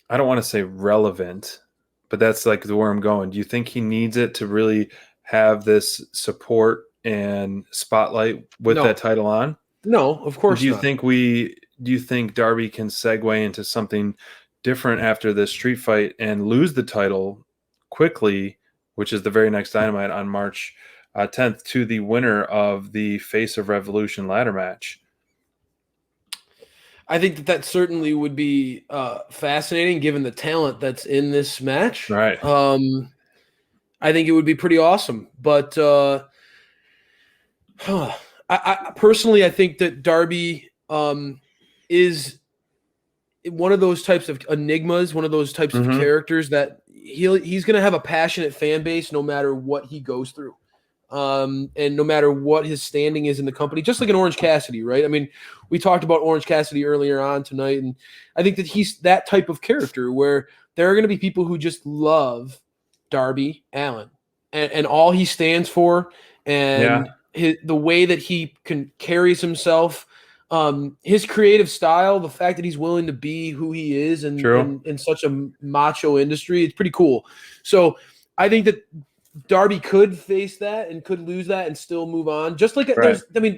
I don't want to say relevant, but that's like where I'm going. Do you think he needs it to really have this support and spotlight with that title on? No, of course not. Do you think Darby can segue into something different after this street fight and lose the title quickly, which is the very next Dynamite on March 10th, to the winner of the Face of Revolution ladder match? I think that certainly would be fascinating given the talent that's in this match. Right. I think it would be pretty awesome. But I personally, I think that Darby is one of those types of enigmas, one of those types of characters that he's going to have a passionate fan base no matter what he goes through. And no matter what his standing is in the company, just like an Orange Cassidy, right? I mean, we talked about Orange Cassidy earlier on tonight, and I think that he's that type of character where there are going to be people who just love Darby Allin and all he stands for, and the way that he carries himself, his creative style, the fact that he's willing to be who he is in such a macho industry, it's pretty cool. So I think that Darby could face that and could lose that and still move on. Just like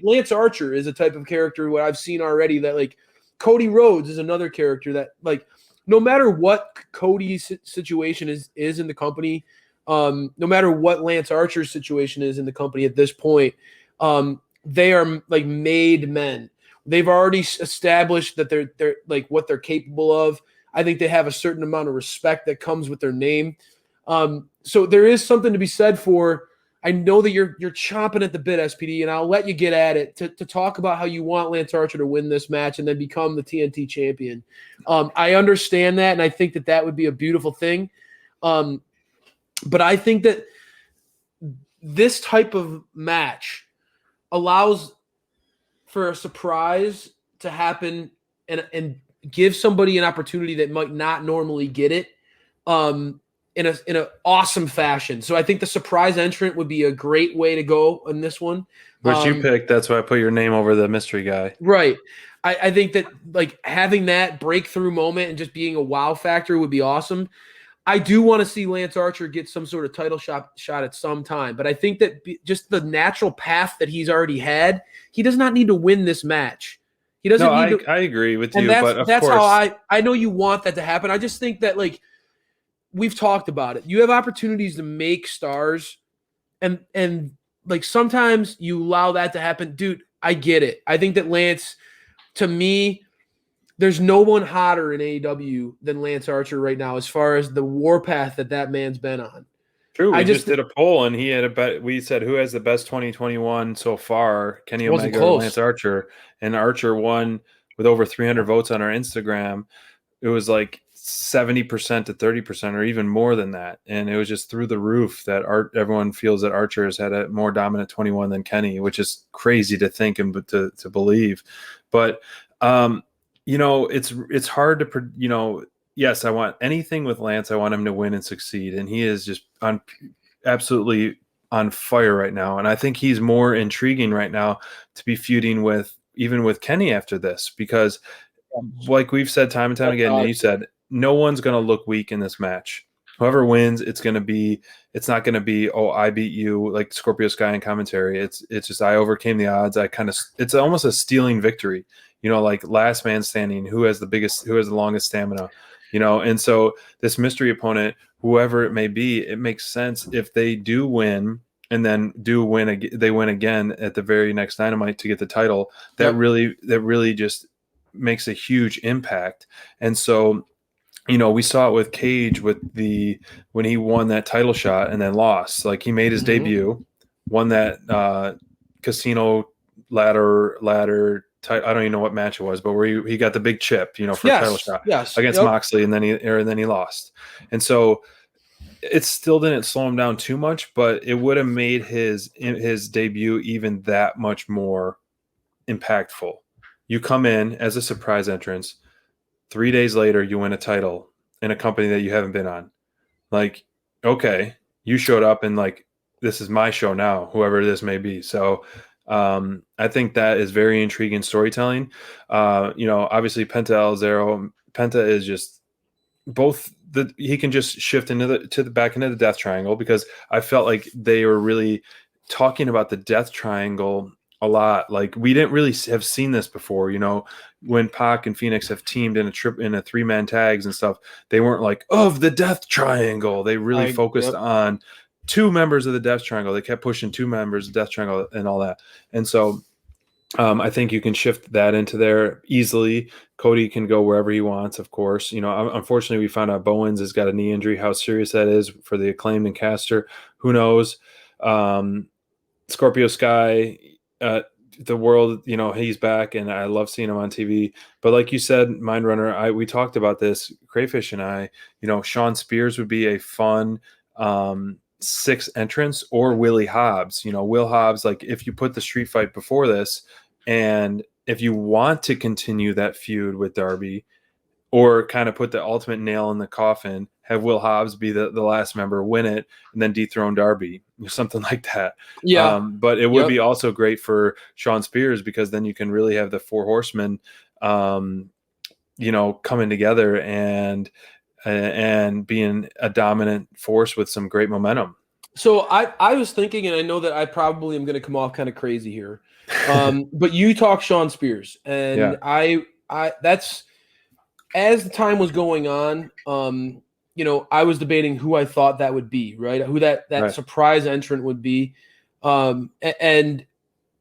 Lance Archer is a type of character what I've seen already, that like Cody Rhodes is another character that, like, no matter what Cody's situation is in the company, no matter what Lance Archer's situation is in the company at this point, they are like made men. They've already established that they're like what they're capable of. I think they have a certain amount of respect that comes with their name. So there is something to be said for, I know that you're chomping at the bit, SPD, and I'll let you get at it to talk about how you want Lance Archer to win this match and then become the TNT champion. I understand that, and I think that would be a beautiful thing. But I think that this type of match allows for a surprise to happen and give somebody an opportunity that might not normally get it. In an awesome fashion. So I think the surprise entrant would be a great way to go in this one. Which you picked, that's why I put your name over the mystery guy. Right. I think that like having that breakthrough moment and just being a wow factor would be awesome. I do want to see Lance Archer get some sort of title shot at some time, but I think that just the natural path that he's already had, he does not need to win this match. He No, doesn't need to. I agree with And you, but of that's how course, I know you want that to happen. I just think that like we've talked about it. You have opportunities to make stars, and like sometimes you allow that to happen. Dude, I get it. I think that Lance, to me, there's no one hotter in AEW than Lance Archer right now as far as the warpath that man's been on. true. I We just just did a poll, and he had a bet. We said who has the best 2021 so far, Kenny wasn't Omega or Lance close. Archer, and Archer won with over 300 votes on our Instagram. It was like 70% to 30% or even more than that, and it was just through the roof that everyone feels that Archer has had a more dominant 21 than Kenny, which is crazy to think and to believe. But it's hard to yes, I want anything with Lance. I want him to win and succeed, and he is just absolutely on fire right now. And I think he's more intriguing right now to be feuding with even with Kenny after this, because like we've said time and time again, and you said, no one's going to look weak in this match. Whoever wins, it's not going to be, oh, I beat you, like Scorpio Sky in commentary. It's just, I overcame the odds. It's almost a stealing victory, like last man standing, who has the longest stamina, and so this mystery opponent, whoever it may be, it makes sense if they do win and then they win again at the very next Dynamite to get the title. That really just makes a huge impact. And so, we saw it with Cage when he won that title shot and then lost. Like, he made his debut, won that casino ladder. I don't even know what match it was, but where he got the big chip, for a title shot against Moxley, and then he lost. And so it still didn't slow him down too much, but it would have made his debut even that much more impactful. You come in as a surprise entrance. 3 days later, you win a title in a company that you haven't been on. Like, okay, you showed up and like, this is my show now, whoever this may be. So I think that is very intriguing storytelling. Obviously Penta is just he can just shift to the back into the death triangle, because I felt like they were really talking about the death triangle a lot. Like, we didn't really have seen this before, when Pac and Phoenix have teamed in a 3-man tags and stuff. They weren't like, of the death triangle. They really focused on 2 members of the death triangle. They kept pushing 2 members of the death triangle and all that. And so I think you can shift that into there easily. Cody can go wherever he wants, of course. Unfortunately, we found out Bowens has got a knee injury. How serious that is for the Acclaimed and Caster, who knows? Scorpio Sky, the world, he's back, and I love seeing him on TV. But like you said, Mindrunner, we talked about this, Crayfish and I, Sean Spears would be a fun 6th entrance, or Willie Hobbs. Will Hobbs, like, if you put the street fight before this, and if you want to continue that feud with Darby, or kind of put the ultimate nail in the coffin, have Will Hobbs be the last member, win it, and then dethrone Darby, something like that. Yeah. But it would be also great for Sean Spears, because then you can really have the 4 horsemen, coming together and being a dominant force with some great momentum. So I was thinking, and I know that I probably am going to come off kind of crazy here, but you talk Sean Spears, and I that's, as the time was going on, I was debating who I thought that would be, right? Who that surprise entrant would be. And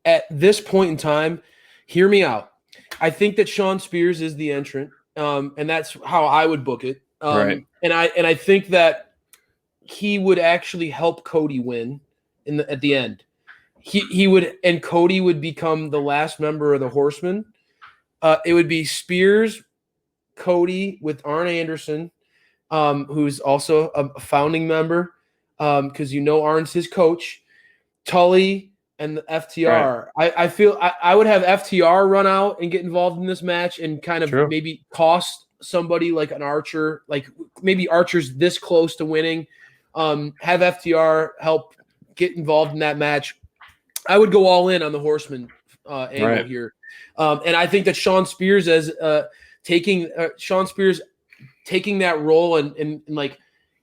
at this point in time, hear me out. I think that Sean Spears is the entrant, and that's how I would book it. And I think that he would actually help Cody win at the end. He would, and Cody would become the last member of the Horsemen. It would be Spears, Cody with Arn Anderson, who's also a founding member, because Arn's his coach, Tully, and the FTR. Right. I feel I would have FTR run out and get involved in this match and kind of maybe cost somebody like an Archer, like maybe Archer's this close to winning. Have FTR help get involved in that match. I would go all in on the Horseman angle here. And I think that Sean Spears taking that role and like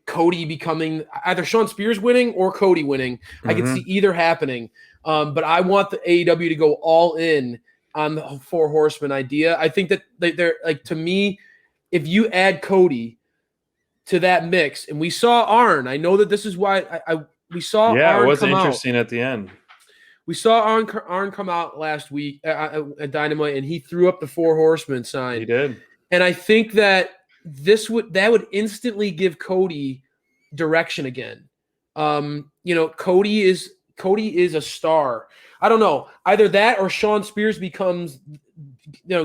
Cody becoming either Sean Spears winning or Cody winning. I could see either happening. But I want the AEW to go all in on the Four Horsemen idea. I think that they're like, to me, if you add Cody to that mix, and we saw Arn, I know that this is why we saw Yeah, it Arn was come out. interesting at the end. We saw Arn come out last week at Dynamite, and he threw up the Four Horsemen sign. He did. And I think that that would instantly give Cody direction again. Cody is a star. I don't know, either that or Shawn Spears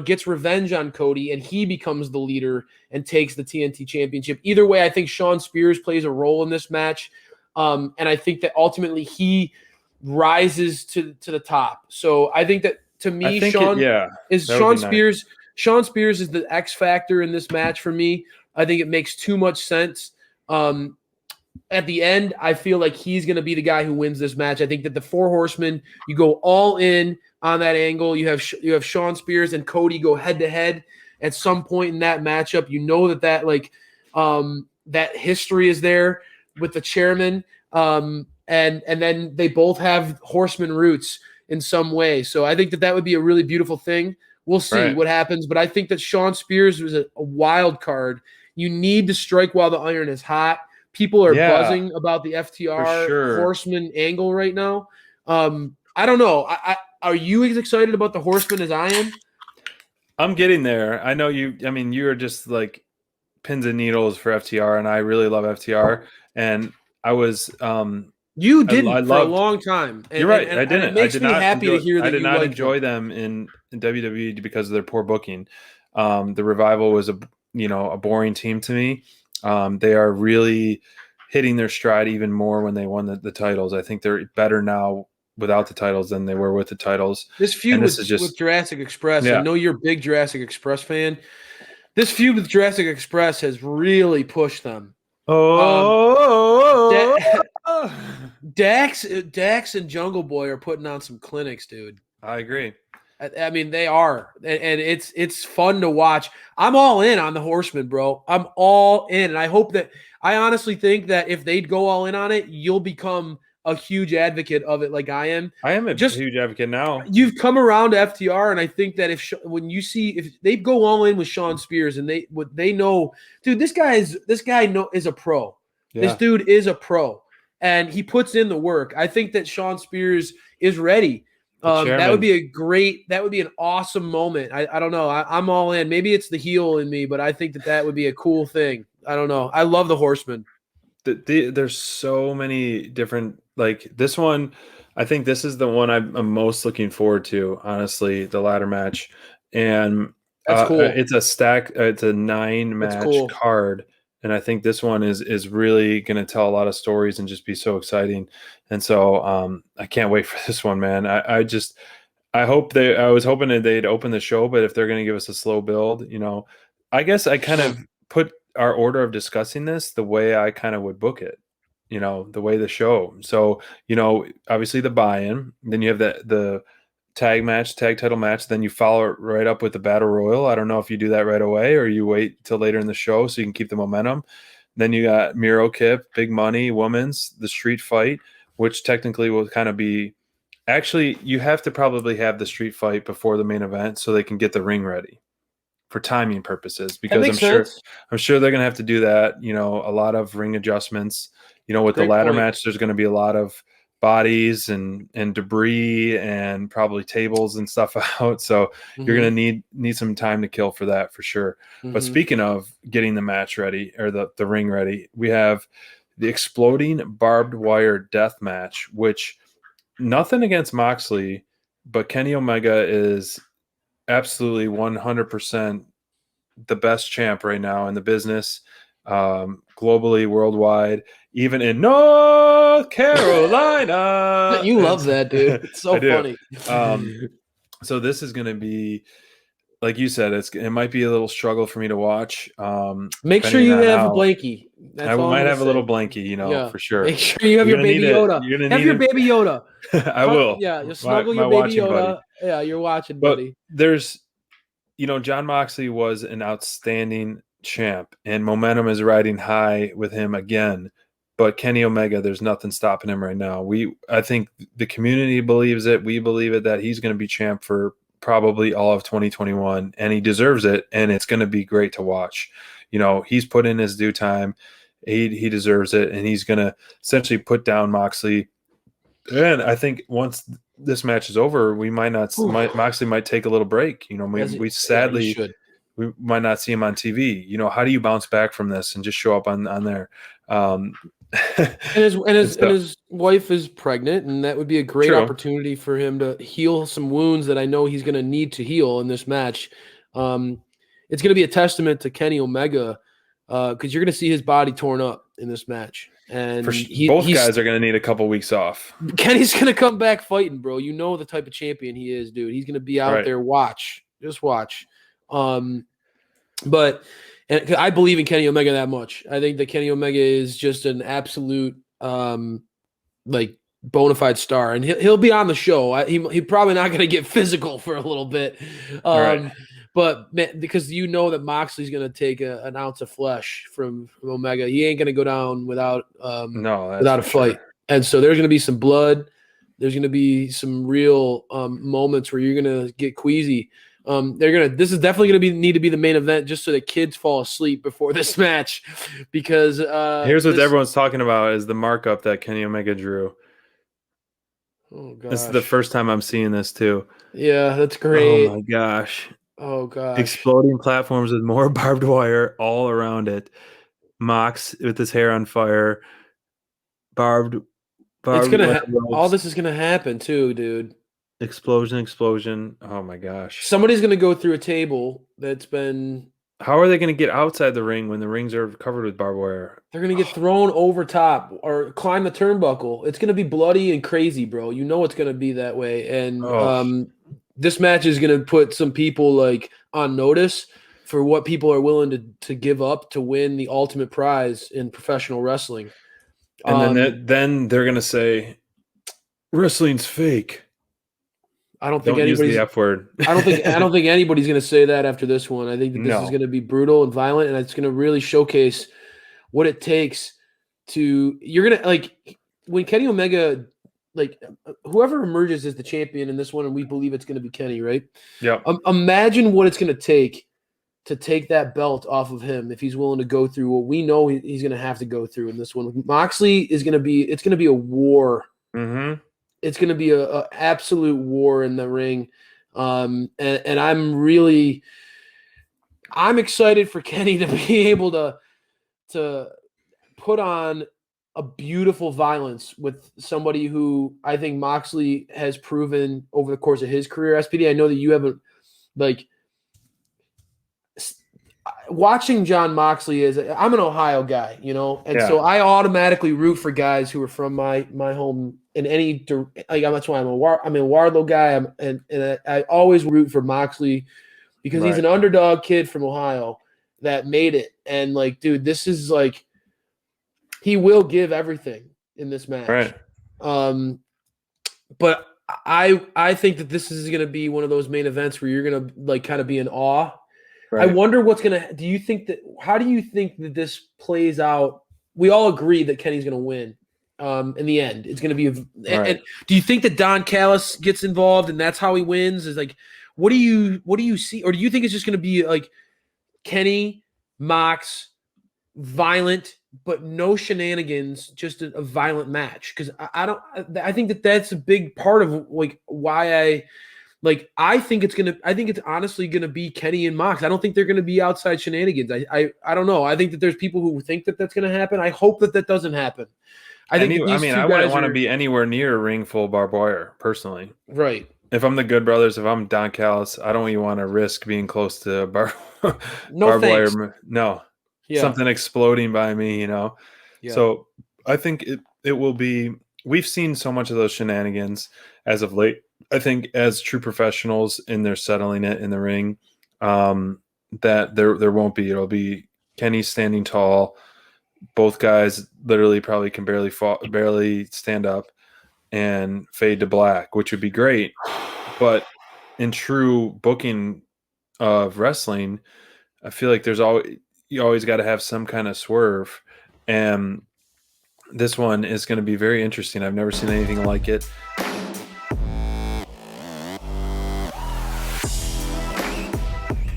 gets revenge on Cody and he becomes the leader and takes the TNT Championship. Either way, I think Shawn Spears plays a role in this match, and I think that ultimately he rises to the top. So I think that, to me, Shawn Spears. Shawn Spears is the X factor in this match for me. I think it makes too much sense. At the end, I feel like he's going to be the guy who wins this match. I think that the Four Horsemen, you go all in on that angle. You have Shawn Spears and Cody go head to head at some point in that matchup. You know that history is there with the chairman, and then they both have Horseman roots in some way. So I think that would be a really beautiful thing. We'll see what happens, but I think that Shawn Spears was a wild card. You need to strike while the iron is hot. People are buzzing about the FTR Horseman angle right now. I don't know. Are you as excited about the Horseman as I am? I'm getting there. I know you. I mean, you are just like pins and needles for FTR, and I really love FTR. And I was. You didn't for a long time. You're right. I didn't. It makes me happy to hear that I did not enjoy them in WWE because of their poor booking. The Revival was a boring team to me. They are really hitting their stride even more when they won the titles. I think they're better now without the titles than they were with the titles. This feud with Jurassic Express, I know you're a big Jurassic Express fan. This feud with Jurassic Express has really pushed them. Dax and Jungle Boy are putting on some clinics, dude. I agree. I mean, they are, and it's fun to watch. I'm all in on the Horsemen, bro. I'm all in, and I honestly think that if they'd go all in on it, you'll become a huge advocate of it, like I am. I am a huge advocate now. You've come around to FTR, and I think that if they go all in with Shawn Spears, and they know, dude, this guy is a pro. Yeah. This dude is a pro, and he puts in the work. I think that Shawn Spears is ready. That would be an awesome moment. I don't know. I'm all in. Maybe it's the heel in me, but I think that would be a cool thing. I don't know. I love the Horsemen. There's so many different, like this one. I think this is the one I'm most looking forward to, honestly, the ladder match. And that's cool. It's a 9-match card. And I think this one is really going to tell a lot of stories and just be so exciting. And so I can't wait for this one, man. I was hoping that they'd open the show, but if they're going to give us a slow build, I guess I kind of put our order of discussing this the way I kind of would book it, the way the show. So, obviously the buy-in, then you have the tag title match, then you follow it right up with the battle royal. I don't know if you do that right away or you wait till later in the show so you can keep the momentum. Then you got Miro Kip, Big Money, Women's, the street fight, which technically will kind of be, actually you have to probably have the street fight before the main event so they can get the ring ready for timing purposes, because I'm sure they're going to have to do that. A lot of ring adjustments, with the ladder match, there's going to be a lot of bodies and debris and probably tables and stuff out. So you're going to need some time to kill for that, for sure. But speaking of getting the match ready, or the ring ready, we have the exploding barbed wire death match, which, nothing against Moxley, but Kenny Omega is absolutely 100% the best champ right now in the business, globally, worldwide, even in North Carolina. You love that, dude. It's so funny. So this is going to be, like you said, it might be a little struggle for me to watch. Make sure you have a blankie. I might have a little blankie, for sure. Make sure you have your baby Yoda. Have your baby Yoda. I will. Yeah, you'll snuggle your baby Yoda. Buddy. Yeah, you're watching, buddy. But there's, Jon Moxley was an outstanding champ, and momentum is riding high with him again. But Kenny Omega, there's nothing stopping him right now. I think the community believes it. We believe it, that he's going to be champ for probably all of 2021, and he deserves it, and it's going to be great to watch. He's put in his due time. He deserves it, and he's going to essentially put down Moxley. And I think once this match is over, we Moxley might take a little break. We sadly we might not see him on TV. How do you bounce back from this and just show up on there? And his wife is pregnant, and that would be a great opportunity for him to heal some wounds that I know he's going to need to heal in this match. It's going to be a testament to Kenny Omega because you're going to see his body torn up in this match, and both guys are going to need a couple weeks off. Kenny's going to come back fighting, bro. You know the type of champion he is, dude. He's going to be out there. Just watch. But. And I believe in Kenny Omega that much. I think that Kenny Omega is just an absolute, bona fide star, and he'll be on the show. He's probably not going to get physical for a little bit, but man, because that Moxley's going to take an ounce of flesh from Omega. He ain't going to go down without a fight. Sure. And so there's going to be some blood. There's going to be some real moments where you're going to get queasy. This is definitely going to need to be the main event just so the kids fall asleep before this match, because here's what everyone's talking about is the markup that Kenny Omega drew. Oh gosh. This is the first time I'm seeing this too. Yeah, that's great. Oh my gosh. Oh gosh. Exploding platforms with more barbed wire all around it. Mox with his hair on fire. Barbed all this is gonna happen too, dude. Explosion. Oh my gosh. Somebody's going to go through a table that's been... How are they going to get outside the ring when the rings are covered with barbed wire? They're going to get thrown over top or climb the turnbuckle. It's going to be bloody and crazy, bro. You know it's going to be that way. And this match is going to put some people on notice for what people are willing to give up to win the ultimate prize in professional wrestling. And then they're going to say, wrestling's fake. I don't think anybody's use the F word. I don't think anybody's going to say that after this one. I think that this is going to be brutal and violent, and it's going to really showcase what it takes to. You're going to when Kenny Omega, whoever emerges as the champion in this one, and we believe it's going to be Kenny, right? Yeah. Imagine what it's going to take that belt off of him if he's willing to go through what we know he's going to have to go through in this one. Moxley is going to be. It's going to be a war. Mm-hmm. It's going to be a absolute war in the ring. And I'm excited for Kenny to be able to put on a beautiful violence with somebody who I think Moxley has proven over the course of his career. SPD, I know that you haven't watching John Moxley I'm an Ohio guy, so I automatically root for guys who are from my home in any that's why I'm a Wardlow guy. And I always root for Moxley because he's an underdog kid from Ohio that made it. And dude, this is he will give everything in this match. Right. But I think that this is going to be one of those main events where you're going to kind of be in awe. Right. I wonder what's going to – how do you think that this plays out? We all agree that Kenny's going to win in the end. It's going to be and do you think that Don Callis gets involved and that's how he wins? Is what do you see? Or do you think it's just going to be Kenny, Mox, violent, but no shenanigans, just a violent match? Because I think that's a big part of why I think it's honestly gonna be Kenny and Mox. I don't think they're gonna be outside shenanigans. I don't know. I think that there's people who think that that's gonna happen. I hope that doesn't happen. I wouldn't want to be anywhere near a ring full of barbed wire personally. Right. If I'm the Good Brothers, if I'm Don Callis, I don't even want to risk being close to barbed wire. No. Yeah. Something exploding by me, Yeah. So I think it will be. We've seen so much of those shenanigans as of late. I think as true professionals and they're settling it in the ring, that there won't be. It'll be Kenny standing tall. Both guys literally probably can barely stand up and fade to black, which would be great. But in true booking of wrestling, I feel like you always got to have some kind of swerve. And this one is going to be very interesting. I've never seen anything like it.